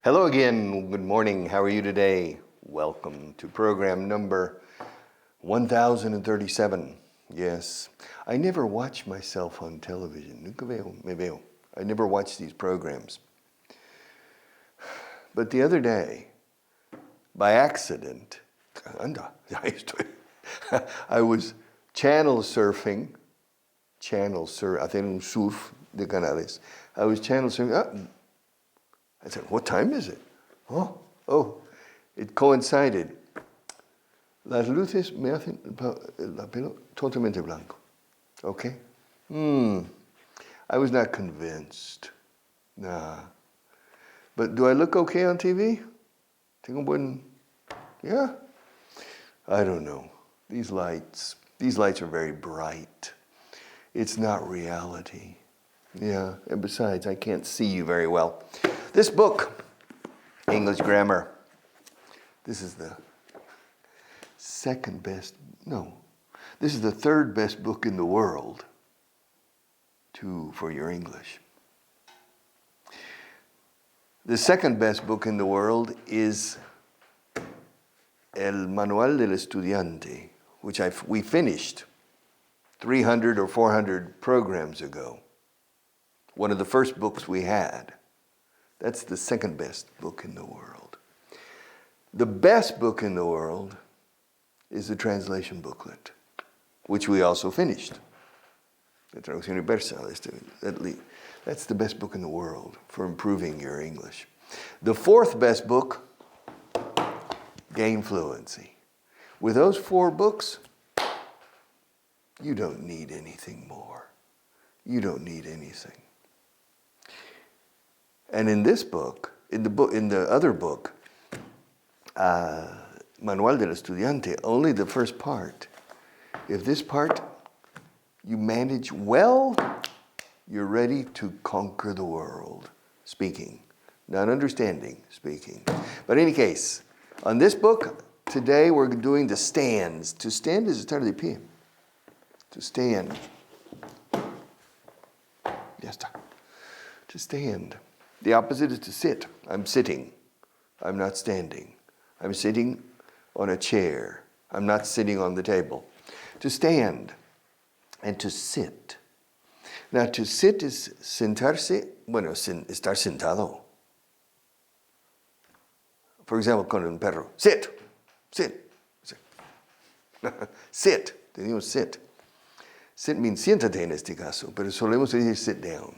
Hello again. Good morning. How are you today? Welcome to program number 1037. Yes, I never watch myself on television. Nunca me veo. I never watch these programs. But the other day, by accident, I was channel surfing, hacer un surf de canales. I was channel surfing. I said, what time is it? Oh, it coincided. Las luces me hacen el pelo totalmente blanco. Okay? I was not convinced. Nah. But do I look okay on TV? Yeah? I don't know. These lights are very bright. It's not reality. Yeah, and besides, I can't see you very well. This book, English Grammar, this is the this is the third best book in the world for your English. The second best book in the world is El Manual del Estudiante, which we finished 300 or 400 programs ago. One of the first books we had. That's the second best book in the world. The best book in the world is the translation booklet, which we also finished. La traducción universal. That's the best book in the world for improving your English. The fourth best book, Gain Fluency. With those four books, you don't need anything more. You don't need anything. And in this book, in the other book, Manual del Estudiante, only the first part. If this part you manage well, you're ready to conquer the world. Speaking, not understanding, speaking. But in any case, on this book, today we're doing the stands. To stand is estar de pie. To stand. Ya está. To stand. The opposite is to sit. I'm sitting. I'm not standing. I'm sitting on a chair. I'm not sitting on the table. To stand and to sit. Now, to sit is sentarse, estar sentado. For example, con un perro. Sit. Sit. Sit. Decimos sit. Sit means siéntate en este caso, pero solemos decir sit down.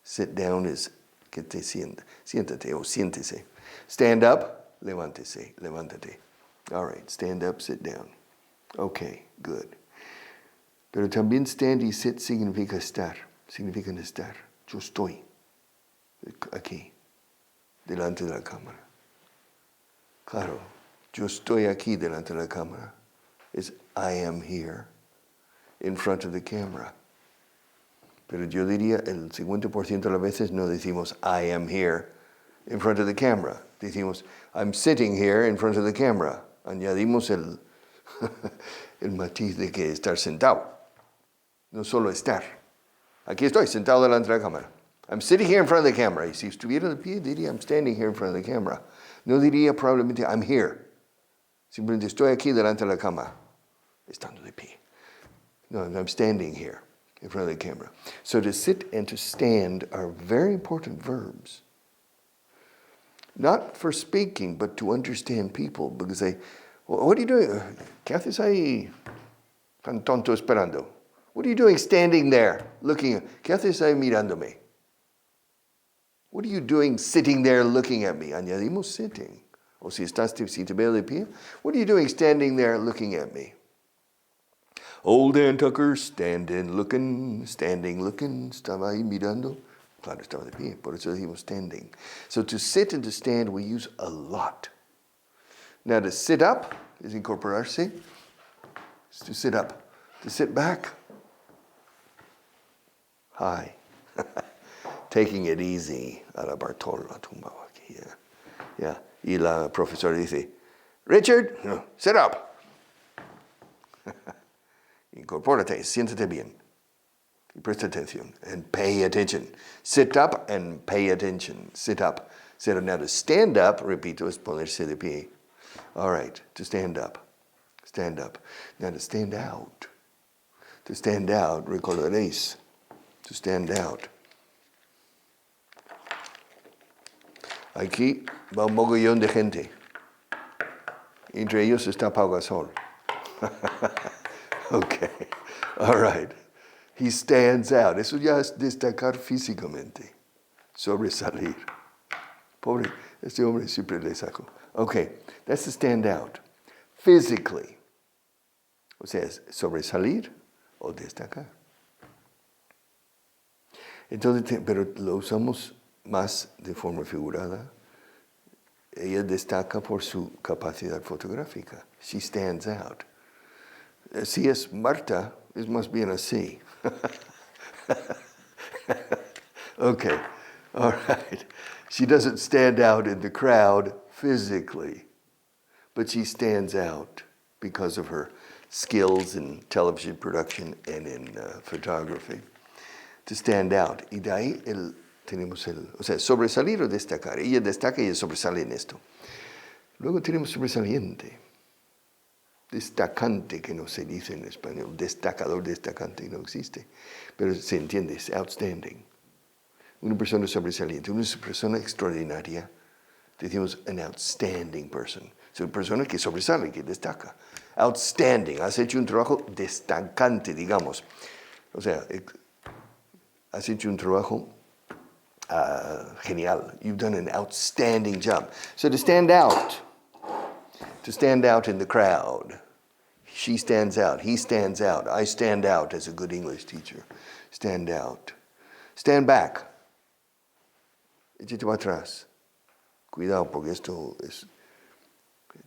Sit down is que te siéntate o siéntese. Stand up, levántese, levántate. All right, stand up, sit down. Okay, good. Pero también stand y sit significan estar. Yo estoy aquí, delante de la cámara. Claro, yo estoy aquí delante de la cámara. It's I am here in front of the camera. Pero yo diría el 50% de las veces no decimos I am here in front of the camera. Decimos I'm sitting here in front of the camera. Añadimos el matiz de que estar sentado. No solo estar. Aquí estoy sentado delante de la cámara. I'm sitting here in front of the camera. Y si estuviera de pie diría I'm standing here in front of the camera. No diría probablemente I'm here. Simplemente estoy aquí delante de la cámara. Estando de pie. No, I'm standing here in front of the camera. So to sit and to stand are very important verbs. Not for speaking, but to understand people. Because what are you doing? ¿Qué haces ahí tan tonto esperando? What are you doing standing there looking? ¿Qué haces ahí mirándome? What are you doing sitting there looking at me? Añadimos sitting. O si te veo de pie. What are you doing standing there looking at me? Old Dan Tucker, standing, looking, estaba ahí mirando. Claro, estaba de pie, por eso decimos standing. So to sit and to stand we use a lot. Now to sit up is incorporarse. It's to sit up. To sit back. Hi. Taking it easy. A la Bartola tumbado aquí. Yeah. Y la profesora dice, Richard, sit up. Incorpórate, siéntate bien. Y presta atención and pay attention. Sit up and pay attention. Sit up. So now to stand up, repito, es ponerse de pie. All right, to stand up. Stand up. Now to stand out. To stand out, recordaréis. To stand out. Aquí va un mogollón de gente. Entre ellos está Pau Gasol. Okay, all right. He stands out. Eso ya es destacar físicamente. Sobresalir. Pobre, este hombre siempre le saco. Okay, that's to stand out. Physically. O sea, es sobresalir o destacar. Entonces, pero lo usamos más de forma figurada. Ella destaca por su capacidad fotográfica. She stands out. Si es Marta, es más bien así. Okay, all right. She doesn't stand out in the crowd physically, but she stands out because of her skills in television production and in photography. To stand out. Y de ahí tenemos o sea, sobresalir o destacar. Ella destaca y ella sobresale en esto. Luego tenemos sobresaliente. Destacante, que no se dice en español. Destacador, destacante, no existe. Pero se entiende, es outstanding. Una persona sobresaliente, una persona extraordinaria. Decimos an outstanding person. Es una persona que sobresale, que destaca. Outstanding. Has hecho un trabajo destacante, digamos. O sea, has hecho un trabajo genial. You've done an outstanding job. So to stand out in the crowd. She stands out. He stands out. I stand out as a good English teacher. Stand out. Stand back. Échate para atrás. Cuidado, porque esto es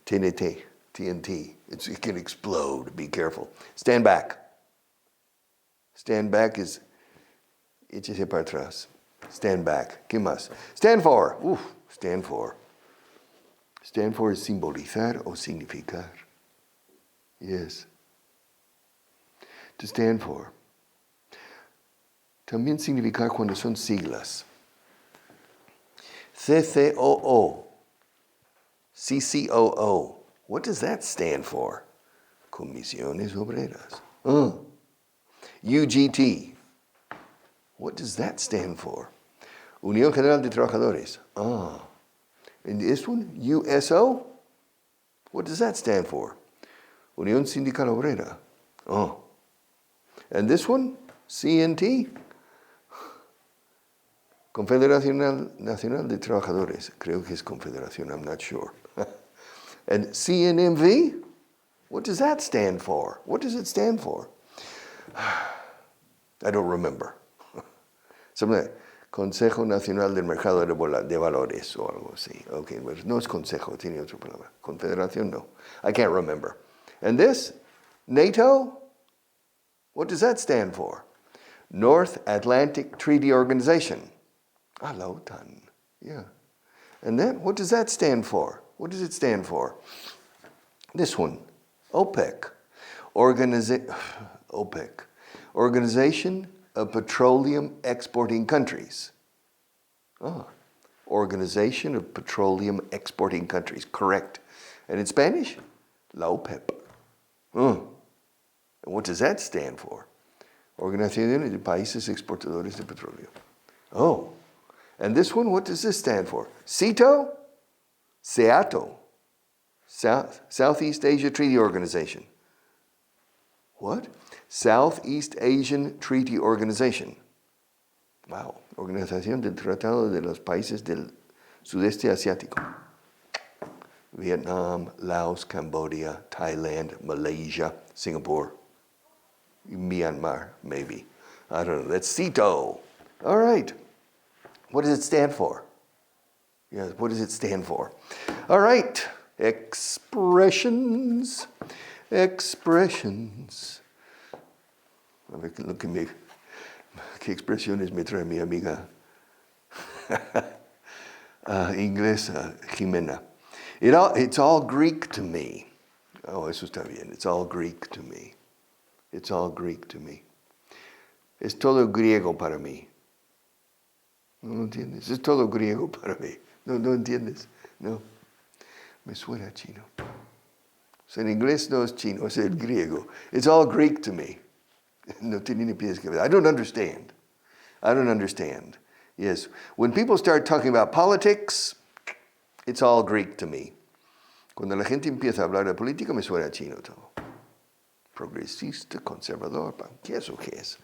TNT. It can explode. Be careful. Stand back. Stand back is échese para atrás. Stand back. ¿Qué más? Stand for. Stand for. Stand for es simbolizar o significar. Yes. To stand for. También significar cuando son siglas. CCOO. CCOO. What does that stand for? Comisiones Obreras. UGT. What does that stand for? Unión General de Trabajadores. And this one, USO? What does that stand for? Unión Sindical Obrera. And this one, CNT? Confederación Nacional de Trabajadores. Creo que es Confederación, I'm not sure. And CNMV? What does that stand for? What does it stand for? I don't remember. Consejo Nacional del Mercado de Valores o algo así. Okay, but no es consejo, tiene otra palabra. Confederación, no. I can't remember. And this, NATO? What does that stand for? North Atlantic Treaty Organization. La OTAN, yeah. And then, what does that stand for? What does it stand for? This one, OPEC. OPEC. Organization of Petroleum Exporting Countries. Organization of Petroleum Exporting Countries, correct. And in Spanish, la OPEP. And what does that stand for? Organización de Países Exportadores de Petróleo. And this one, what does this stand for? SEATO? SEATO. Southeast Asia Treaty Organization. What? Southeast Asian Treaty Organization. Wow. Organización del Tratado de los Países del Sudeste Asiático. Vietnam, Laos, Cambodia, Thailand, Malaysia, Singapore, Myanmar, maybe. I don't know. That's SEATO. All right. What does it stand for? Yes, what does it stand for? All right. Expressions. Expressions. A ver, lo que ¿qué expresiones me trae mi amiga inglesa, Jimena? It's all Greek to me. Eso está bien. It's all Greek to me. It's all Greek to me. Es todo griego para mí. ¿No lo entiendes? Es todo griego para mí. No entiendes. No. Me suena chino. So en inglés no es chino, es el griego. It's all Greek to me. No tiene ni pies que ver. I don't understand. Yes. When people start talking about politics, it's all Greek to me. Cuando la gente empieza a hablar de política, me suena chino todo. Progresista, conservador, ¿qué es?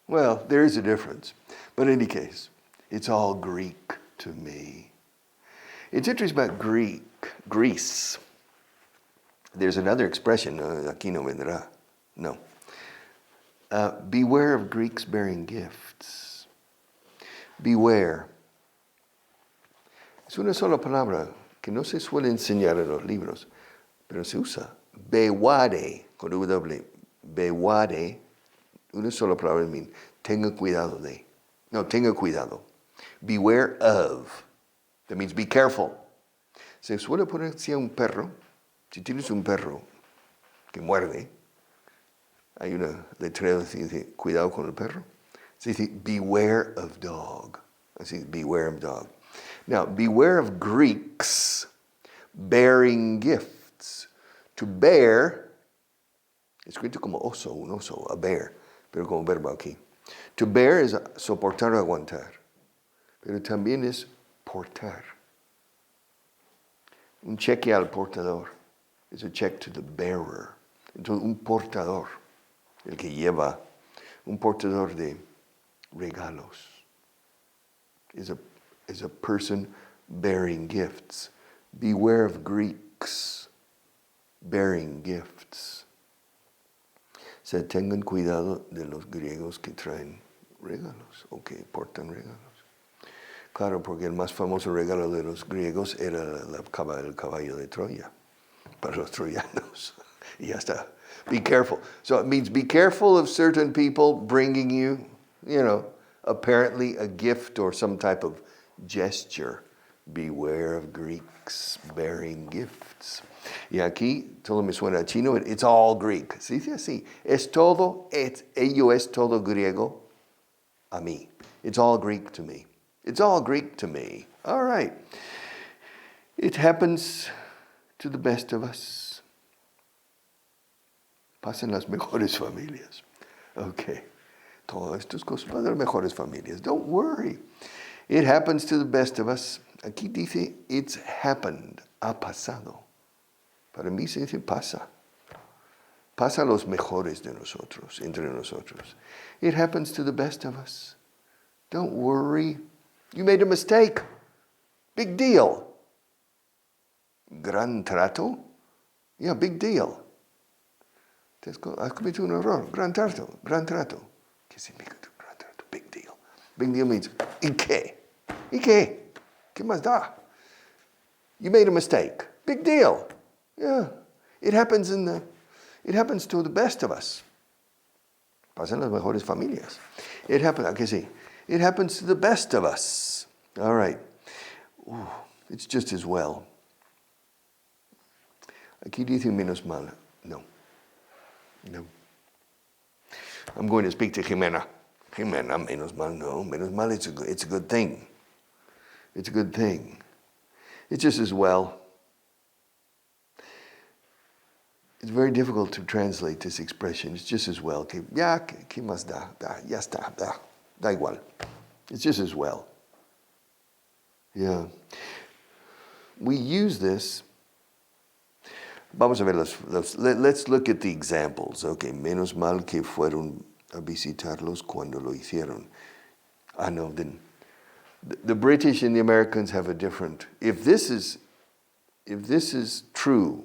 Well, there is a difference. But in any case, it's all Greek to me. It's interesting about Greece. There's another expression, aquí no vendrá. No. Beware of Greeks bearing gifts. Beware. Es una sola palabra que no se suele enseñar en los libros, pero se usa. Beware, con W. Beware, una sola palabra mean, tenga cuidado de. No, tenga cuidado. Beware of. That means be careful. Se suele poner así a un perro. Si tienes un perro que muerde, hay una letrero que dice, cuidado con el perro. Se dice, beware of dog. Así, beware of dog. Now, beware of Greeks bearing gifts. To bear, escrito como oso, un oso, a bear, pero como verbo aquí. To bear es soportar o aguantar, pero también es portar. Un cheque al portador is a check to the bearer. Entonces, un portador, el que lleva, un portador de regalos, is a person bearing gifts. Beware of Greeks bearing gifts. O sea, tengan cuidado de los griegos que traen regalos o que portan regalos. Claro, porque el más famoso regalo de los griegos era el caballo de Troya para los troyanos. Y ya está. Be careful. So it means be careful of certain people bringing you, apparently a gift or some type of gesture. Beware of Greeks bearing gifts. Y aquí todo me suena a chino. It's all Greek. ¿Sí? Así. Ello es todo griego a mí. It's all Greek to me. It's all Greek to me. All right. It happens to the best of us. Pasan las mejores familias. Okay. Todas estas cosas para las mejores familias. Don't worry. It happens to the best of us. Aquí dice, it's happened. Ha pasado. Para mí se dice pasa. Pasa a los mejores de nosotros, entre nosotros. It happens to the best of us. Don't worry. You made a mistake. Big deal. Gran trato? Yeah, big deal. Has cometido un error. Gran trato. ¿Qué significa gran trato? Big deal. Big deal means, ¿y qué? ¿Qué más da? You made a mistake. Big deal. Yeah. It happens to the best of us. Pasan las mejores familias. It happens to the best of us. All right. Ooh, it's just as well. Aquí dice menos mal. No. I'm going to speak to Jimena. Jimena, menos mal, no. Menos mal, it's a good thing. It's a good thing. It's just as well. It's very difficult to translate this expression. It's just as well. ¿Qué más da? Ya está, da igual. It's just as well. Yeah. We use this. Vamos a ver let's look at the examples. Okay, menos mal que fueron a visitarlos cuando lo hicieron. I know, then the British and the Americans have a different. If this is true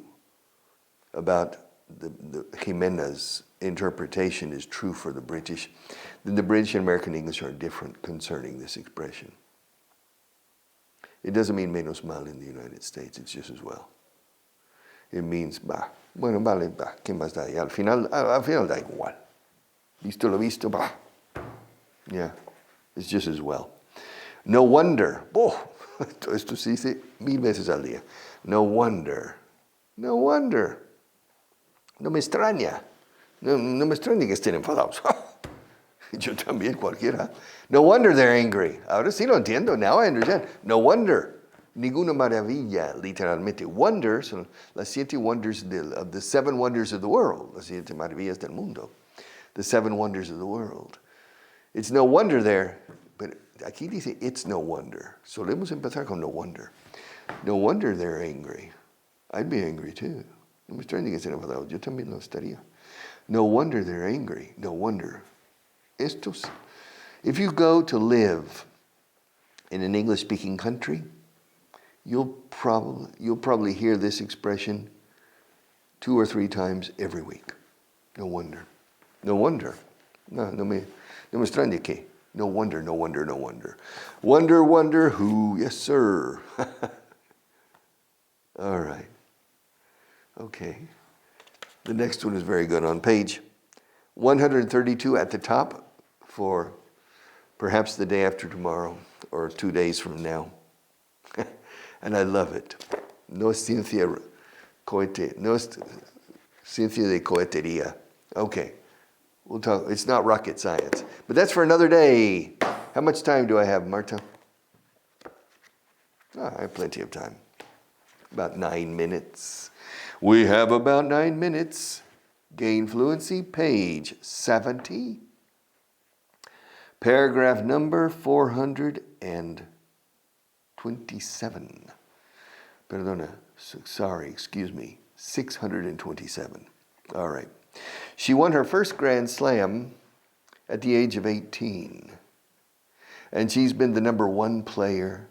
about the Jimena's interpretation is true for the British, then the British and American English are different concerning this expression. It doesn't mean menos mal in the United States, it's just as well. It means, ¿qué más da? Y al final da igual. Visto lo visto, Yeah, it's just as well. No wonder. Esto se dice 1000 veces al día. No wonder. No me extraña. No me extraña que estén enfadados. Yo también, cualquiera. No wonder they're angry. Ahora sí lo entiendo. Now I understand. No wonder. Ninguna maravilla, literalmente. Wonder son las 7 wonders of the 7 wonders of the world. Las 7 maravillas del mundo. The 7 wonders of the world. It's no wonder there. But aquí dice, it's no wonder. Solemos empezar con no wonder. No wonder they're angry. I'd be angry too. No me extraña que estén enfadados. Yo también lo estaría. No wonder they're angry. No wonder. If you go to live in an English-speaking country, you'll probably hear this expression 2 or 3 times every week. No wonder. No wonder. No me extraña que. No wonder, no wonder, no wonder. Wonder, wonder who? Yes, sir. All right. Okay. The next one is very good. On page 132 at the top for perhaps the day after tomorrow or 2 days from now. And I love it. No es ciencia de cohetería. Okay. We'll talk. It's not rocket science. But that's for another day. How much time do I have, Marta? I have plenty of time. About 9 minutes. We have about 9 minutes. Gain fluency, page 70. Paragraph number 427. Perdona, sorry, excuse me. 627. All right. She won her first Grand Slam at the age of 18. And she's been the number 1 player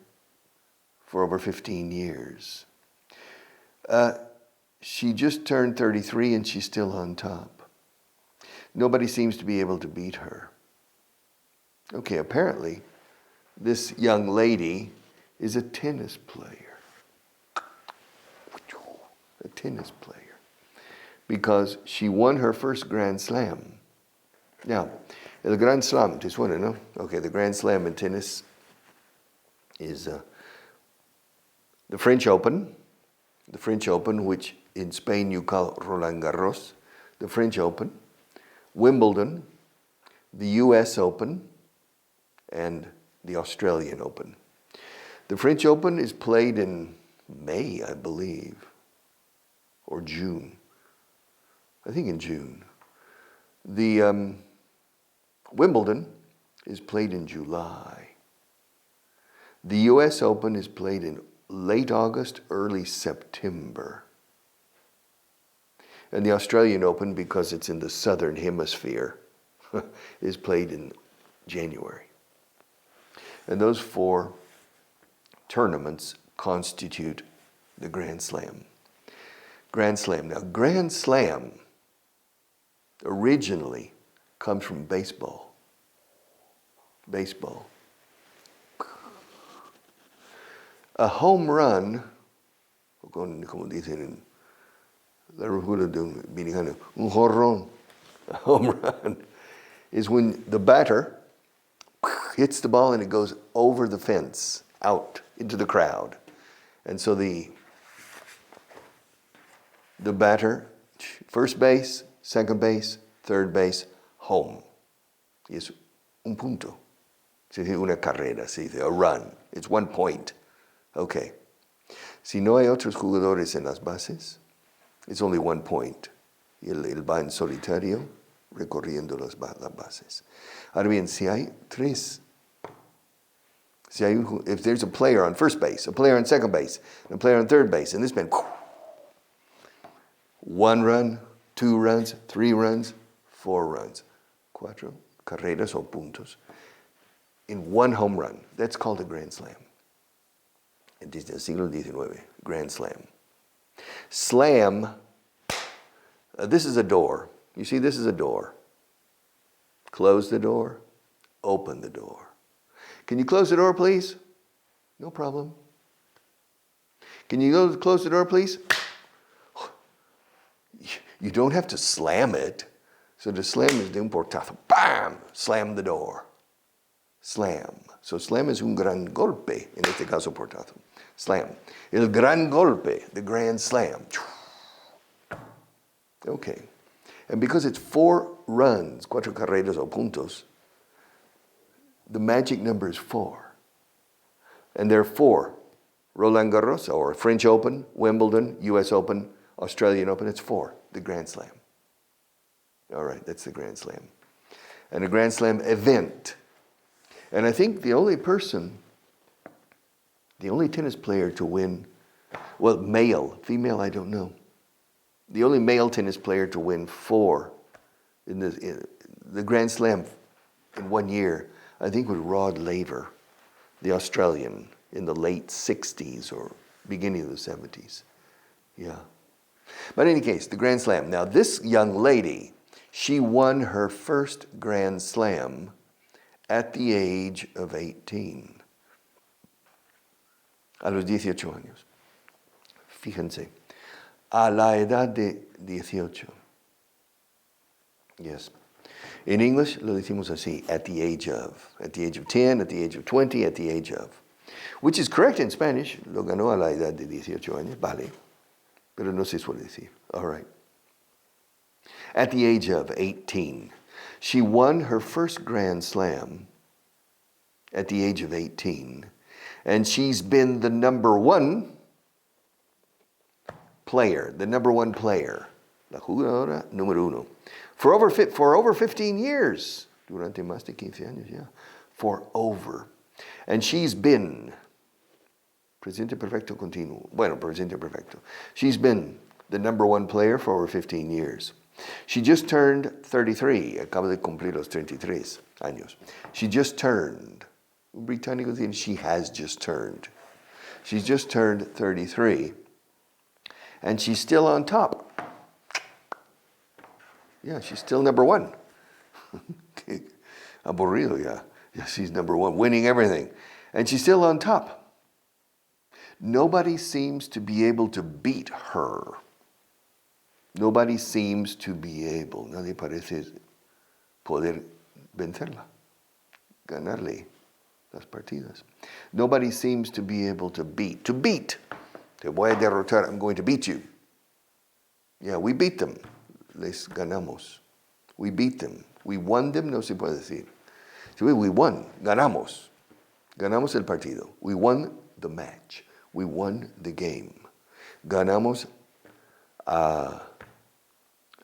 for over 15 years. She just turned 33 and she's still on top. Nobody seems to be able to beat her. Okay, apparently, this young lady is a tennis player. A tennis player. Because she won her first Grand Slam. Now, el Grand Slam, ¿te suena, no? Okay, the Grand Slam in tennis is the French Open. The French Open, which in Spain you call Roland Garros. The French Open. Wimbledon. The US Open. And the Australian Open. The French Open is played in May, I believe. Or June. I think in June. The Wimbledon is played in July. The US Open is played in late August, early September. And the Australian Open, because it's in the southern hemisphere, is played in January. And those 4 tournaments constitute the Grand Slam. Grand Slam. Now, Grand Slam originally comes from baseball. Baseball. A home run, como dicen en la República Dominicana, un jorrón. A home run is when the batter hits the ball and it goes over the fence, out into the crowd. And so the batter, first base, second base, third base, home. Y es un punto. Se dice una carrera, se dice a run. It's 1 point. Okay. Si no hay otros jugadores en las bases, it's only 1 point. Y él va en solitario recorriendo las bases. Ahora bien, si hay 3, if there's a player on first base, a player on second base, and a player on third base, and this man, 1 run, 2 runs, 3 runs, 4 runs, 4 carreras o puntos in 1 home run. That's called a Grand Slam. Desde el siglo XIX, Grand Slam. Slam, this is a door. You see, this is a door. Close the door, open the door. Can you close the door, please? No problem. Can you go close the door, please? You don't have to slam it. So the slam is de un portazo. Bam! Slam the door. Slam. So slam is un gran golpe. En este caso, portazo. Slam. El gran golpe. The grand slam. Okay. And because it's 4 runs, 4 carreras o puntos, The magic number is 4. And there are 4. Roland Garros, or French Open, Wimbledon, US Open, Australian Open, it's 4, the Grand Slam. All right, that's the Grand Slam. And a Grand Slam event. And I think the only tennis player to win, well, male, female, I don't know. The only male tennis player to win 4 in the Grand Slam in 1 year, I think was Rod Laver, the Australian, in the late 60s or beginning of the 70s. Yeah. But in any case, the Grand Slam. Now, this young lady, she won her first Grand Slam at the age of 18. A los 18 años. Fíjense. A la edad de 18. Yes. In English, lo decimos así, at the age of 10, at the age of 20, at the age of. Which is correct in Spanish. Lo ganó a la edad de 18 años, vale. Pero no se suele decir. All right. At the age of 18, she won her first Grand Slam at the age of 18, and she's been the number one player, la jugadora número uno, for over 15 years, durante más de 15 años, yeah, for over. And she's been, presente perfecto continuo, bueno, presente perfecto. She's been the number one player for over 15 years. She just turned 33, acaba de cumplir los 33 años. She just turned, un británico dice, she has just turned. She's just turned 33, and she's still on top. Yeah, she's still number one. Aburrido, yeah. Yeah, she's number one, winning everything. And she's still on top. Nobody seems to be able to beat her. Nobody seems to be able, nadie parece poder vencerla, ganarle las partidas. Nobody seems to be able to beat. To beat. Te voy a derrotar, I'm going to beat you. Yeah, we beat them. Les ganamos. We beat them. We won them, no se puede decir. We won, ganamos. Ganamos el partido. We won the match. We won the game. Ganamos al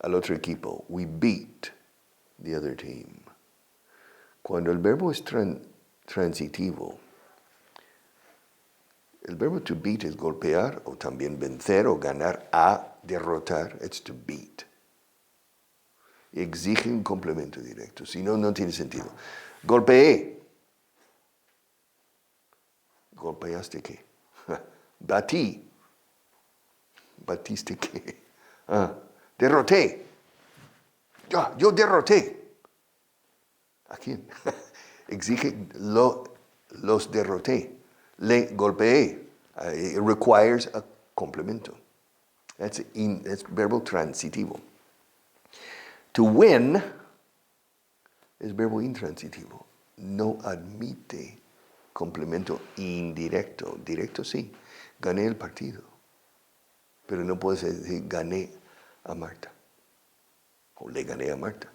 otro equipo. We beat the other team. Cuando el verbo es transitivo, el verbo to beat es golpear o también vencer o ganar, a derrotar, it's to beat. Exige un complemento directo, si no, no tiene sentido. Golpeé. ¿Golpeaste qué? Batí. ¿Batiste qué? Derroté. Yo derroté. ¿A quién? Exige los derroté. Le golpeé. It requires a complemento. That's verbo transitivo. To win es verbo intransitivo. No admite complemento indirecto. Directo sí. Gané el partido. Pero no puedes decir gané a Marta. O le gané a Marta.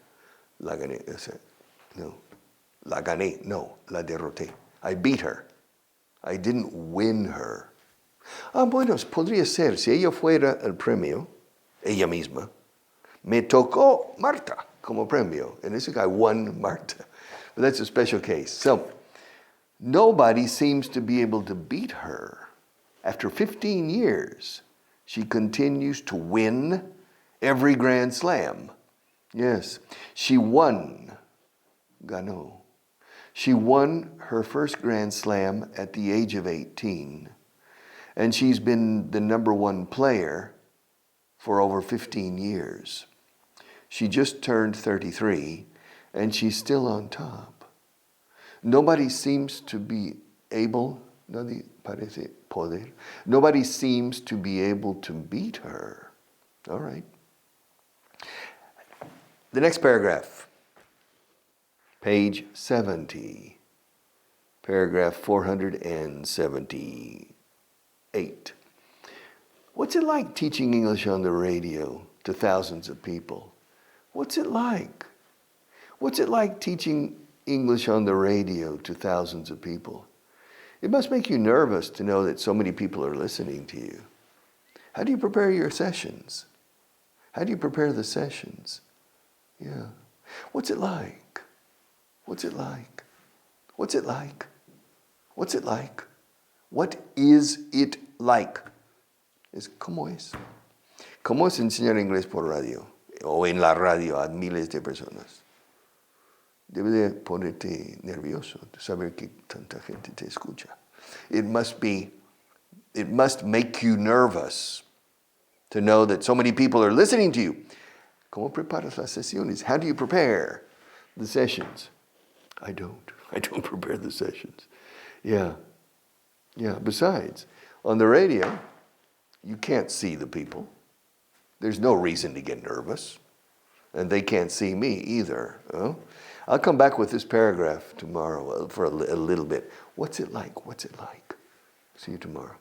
La gané. No. La gané. No. La derroté. I beat her. I didn't win her. Bueno, podría ser. Si ella fuera el premio, ella misma, me tocó Marta como premio. And this guy won Marta. But that's a special case. So, nobody seems to be able to beat her. After 15 years, she continues to win every Grand Slam. Yes, she won. Ganó. She won her first Grand Slam at the age of 18. And she's been the number one player for over 15 years. She just turned 33, and she's still on top. Nobody seems to be able, nadie parece poder, nobody seems to be able to beat her. All right. The next paragraph, page 70, paragraph 478. What's it like teaching English on the radio to thousands of people? What's it like? What's it like teaching English on the radio to thousands of people. It must make you nervous to know that so many people are listening to you. How do you prepare your sessions? How do you prepare the sessions? Yeah. What's it like? What's it like? What's it like? What's it like? What is it like? Es ¿cómo es? ¿Cómo es enseñar inglés por radio? O en la radio a miles de personas. Debe de ponerte nervioso de saber que tanta gente te escucha. It must make you nervous to know that so many people are listening to you. ¿Cómo preparas las sesiones? How do you prepare the sessions? I don't prepare the sessions. Yeah. Besides, on the radio, you can't see the people. There's no reason to get nervous. And they can't see me either. Huh? I'll come back with this paragraph tomorrow for a little bit. What's it like? What's it like? See you tomorrow.